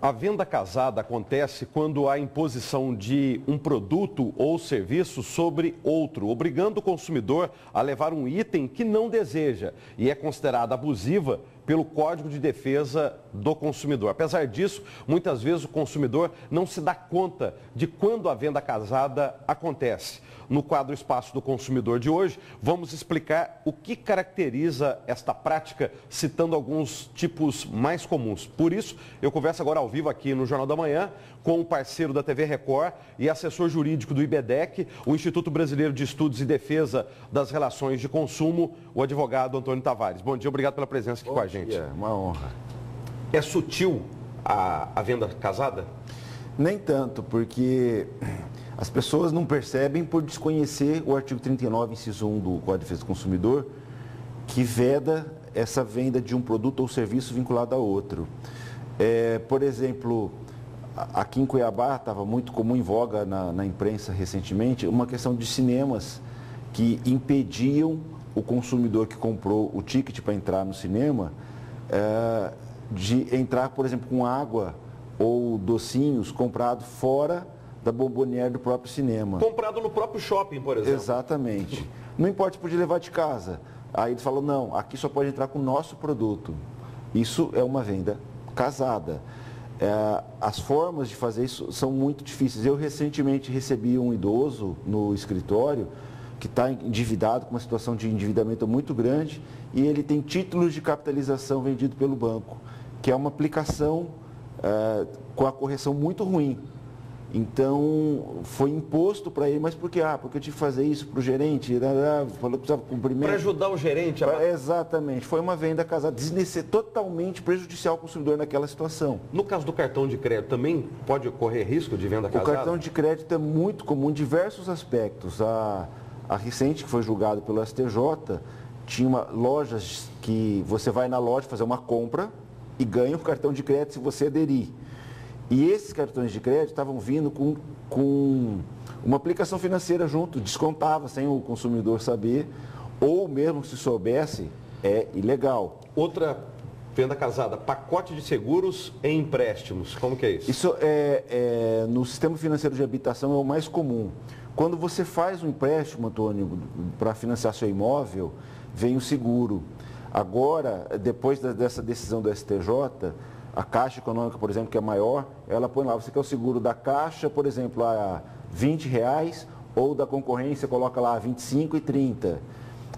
A venda casada acontece quando há imposição de um produto ou serviço sobre outro, obrigando o consumidor a levar um item que não deseja e é considerada abusiva pelo Código de Defesa do Consumidor. Apesar disso, muitas vezes o consumidor não se dá conta de quando a venda casada acontece. No quadro Espaço do Consumidor de hoje, vamos explicar o que caracteriza esta prática, citando alguns tipos mais comuns. Por isso, eu converso agora ao vivo aqui no Jornal da Manhã com o parceiro da TV Record e assessor jurídico do IBDEC, o Instituto Brasileiro de Estudos e Defesa das Relações de Consumo, o advogado Antônio Tavares. Bom dia, obrigado pela presença aqui com a gente. É uma honra. É sutil a venda casada? Nem tanto, porque as pessoas não percebem por desconhecer o artigo 39, inciso 1 do Código de Defesa do Consumidor, que veda essa venda de um produto ou serviço vinculado a outro. Por exemplo, aqui em Cuiabá, estava muito comum, em voga na imprensa recentemente, uma questão de cinemas que impediam o consumidor que comprou o ticket para entrar no cinema de entrar, por exemplo, com água ou docinhos comprado fora da bomboniere do próprio cinema. Comprado no próprio shopping, por exemplo. Exatamente. Não importa se podia levar de casa. Aí ele falou, não, aqui só pode entrar com o nosso produto. Isso é uma venda casada. As formas de fazer isso são muito difíceis. Eu recentemente recebi um idoso no escritório que está endividado, com uma situação de endividamento muito grande, e ele tem títulos de capitalização vendido pelo banco, que é uma aplicação com a correção muito ruim. Então, foi imposto para ele, mas por quê? Porque eu tive que fazer isso para o gerente, falou que precisava cumprimento. Para ajudar o gerente? Exatamente, foi uma venda casada, totalmente prejudicial ao consumidor naquela situação. No caso do cartão de crédito, também pode ocorrer risco de venda casada? O cartão de crédito é muito comum em diversos aspectos. A recente, que foi julgada pelo STJ, tinha lojas que você vai na loja fazer uma compra e ganha um cartão de crédito se você aderir. E esses cartões de crédito estavam vindo com uma aplicação financeira junto, descontava sem o consumidor saber, ou mesmo se soubesse, é ilegal. Outra venda casada, pacote de seguros e empréstimos, como que é isso? Isso no sistema financeiro de habitação é o mais comum. Quando você faz um empréstimo, Antônio, para financiar seu imóvel, vem o seguro. Agora, depois dessa decisão do STJ, a Caixa Econômica, por exemplo, que é maior, ela põe lá, você quer o seguro da Caixa, por exemplo, a R$20, ou da concorrência coloca lá 25 e 30.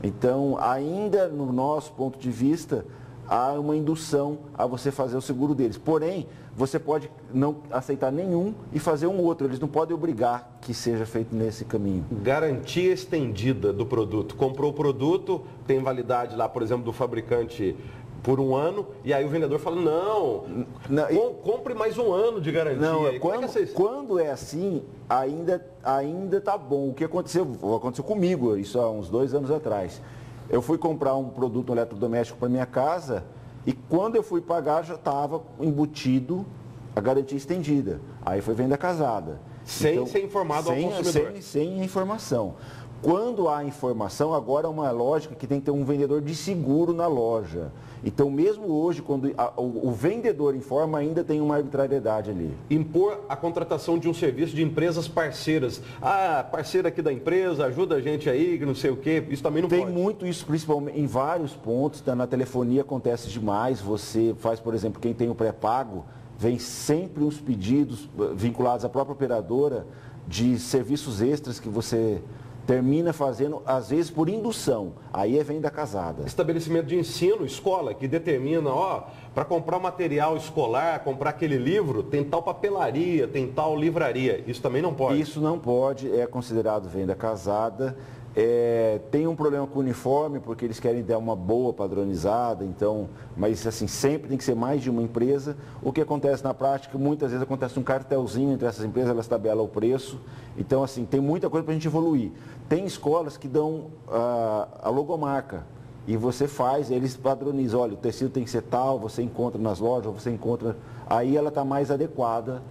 Então, ainda no nosso ponto de vista, há uma indução a você fazer o seguro deles. Porém, você pode não aceitar nenhum e fazer um outro. Eles não podem obrigar que seja feito nesse caminho. Garantia estendida do produto. Comprou o produto, tem validade lá, por exemplo, do fabricante por 1 ano, e aí o vendedor fala, não, compre mais 1 ano de garantia. Não, quando é assim, ainda tá bom. O que aconteceu comigo, isso há uns 2 anos atrás. Eu fui comprar um produto eletrodoméstico para minha casa e quando eu fui pagar já estava embutido a garantia estendida. Aí foi venda casada. Sem ser informado ao consumidor. Sem informação. Quando há informação, agora é uma lógica que tem que ter um vendedor de seguro na loja. Então, mesmo hoje, quando o vendedor informa, ainda tem uma arbitrariedade ali. Impor a contratação de um serviço de empresas parceiras. Parceira aqui da empresa, ajuda a gente aí, que não sei o quê. Isso também não pode. Tem muito isso, principalmente em vários pontos. Na telefonia acontece demais. Você faz, por exemplo, quem tem o pré-pago, vem sempre os pedidos vinculados à própria operadora de serviços extras que você termina fazendo, às vezes, por indução. Aí é venda casada. Estabelecimento de ensino, escola, que determina, para comprar material escolar, comprar aquele livro, tem tal papelaria, tem tal livraria. Isso também não pode? Isso não pode, é considerado venda casada. Tem um problema com o uniforme, porque eles querem dar uma boa padronizada, então, mas assim, sempre tem que ser mais de uma empresa. O que acontece na prática, muitas vezes acontece um cartelzinho entre essas empresas, elas tabelam o preço. Então, assim, tem muita coisa para a gente evoluir. Tem escolas que dão a logomarca e você faz, eles padronizam, olha, o tecido tem que ser tal, você encontra nas lojas, você encontra, aí ela está mais adequada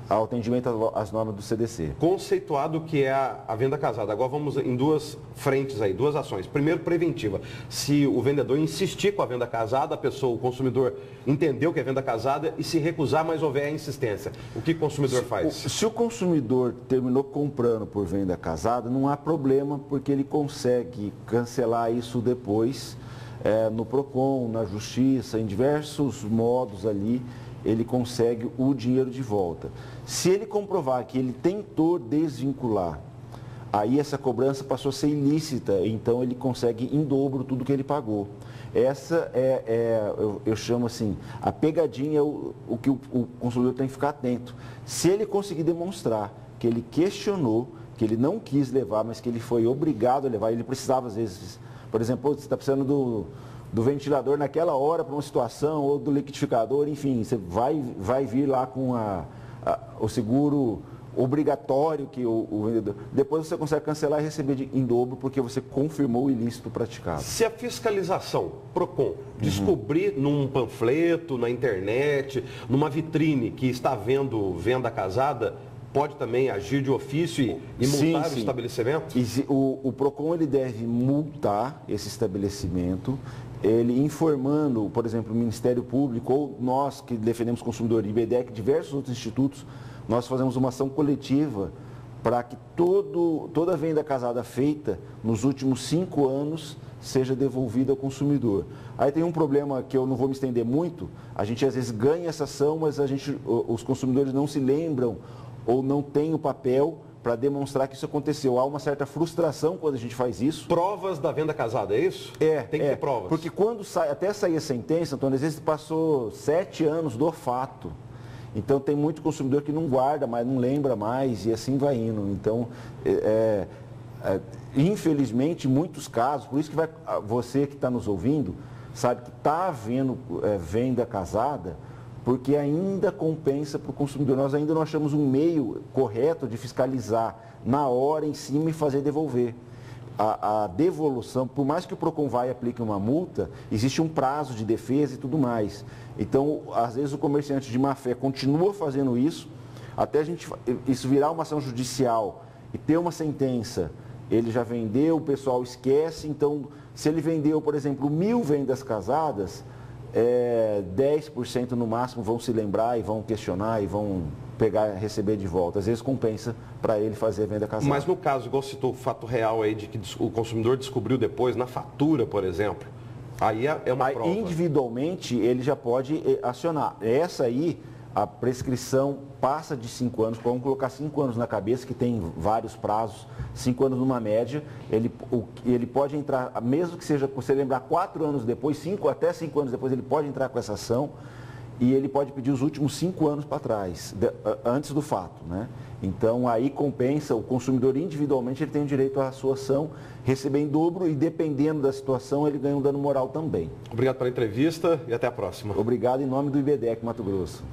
ao atendimento às normas do CDC. Conceituado que é a venda casada. Agora vamos em duas frentes aí, duas ações. Primeiro, preventiva. Se o vendedor insistir com a venda casada, o consumidor entendeu que é venda casada e se recusar, mas houver a insistência, o que o consumidor faz? Se o consumidor terminou comprando por venda casada, não há problema, porque ele consegue cancelar isso depois no PROCON, na Justiça, em diversos modos ali, ele consegue o dinheiro de volta. Se ele comprovar que ele tentou desvincular, aí essa cobrança passou a ser ilícita, então ele consegue em dobro tudo que ele pagou. Essa eu chamo assim, a pegadinha, o que o consumidor tem que ficar atento. Se ele conseguir demonstrar que ele questionou, que ele não quis levar, mas que ele foi obrigado a levar, ele precisava às vezes, por exemplo, você está precisando do ventilador naquela hora para uma situação, ou do liquidificador, enfim, você vai vir lá com o seguro obrigatório que o vendedor... Depois você consegue cancelar e receber em dobro porque você confirmou o ilícito praticado. Se a fiscalização, PROCON, descobrir num panfleto, na internet, numa vitrine que está vendo venda casada, pode também agir de ofício e multar o estabelecimento? O PROCON ele deve multar esse estabelecimento, ele informando, por exemplo, o Ministério Público ou nós que defendemos o consumidor, IBDEC, diversos outros institutos, nós fazemos uma ação coletiva para que toda venda casada feita nos últimos 5 anos seja devolvida ao consumidor. Aí tem um problema que eu não vou me estender muito, a gente às vezes ganha essa ação, mas os consumidores não se lembram ou não têm o papel para demonstrar que isso aconteceu. Há uma certa frustração quando a gente faz isso. Provas da venda casada, é isso? Tem que ter provas. Porque quando até sair a sentença, Antônio, às vezes passou 7 anos do fato. Então tem muito consumidor que não guarda mais, não lembra mais e assim vai indo. Então, infelizmente, em muitos casos, por isso que você que está nos ouvindo, sabe que está havendo venda casada, porque ainda compensa para o consumidor. Nós ainda não achamos um meio correto de fiscalizar na hora, em cima e fazer devolver. A devolução, por mais que o PROCON vai e aplique uma multa, existe um prazo de defesa e tudo mais. Então, às vezes o comerciante de má fé continua fazendo isso, até isso virar uma ação judicial e ter uma sentença, ele já vendeu, o pessoal esquece. Então, se ele vendeu, por exemplo, 1.000 vendas casadas, 10% no máximo vão se lembrar e vão questionar e vão receber de volta. Às vezes compensa para ele fazer a venda casada. Mas no caso, igual citou o fato real aí de que o consumidor descobriu depois, na fatura, por exemplo, aí é uma prova. Individualmente, ele já pode acionar. Essa aí, a prescrição passa de 5 anos, vamos colocar 5 anos na cabeça, que tem vários prazos, 5 anos numa média, ele pode entrar, mesmo que seja, você lembrar 4 anos depois, até 5 anos depois, ele pode entrar com essa ação e ele pode pedir os últimos 5 anos para trás, antes do fato, né? Então aí compensa, o consumidor individualmente ele tem o direito à sua ação, receber em dobro e dependendo da situação ele ganha um dano moral também. Obrigado pela entrevista e até a próxima. Obrigado em nome do IBDEC Mato Grosso.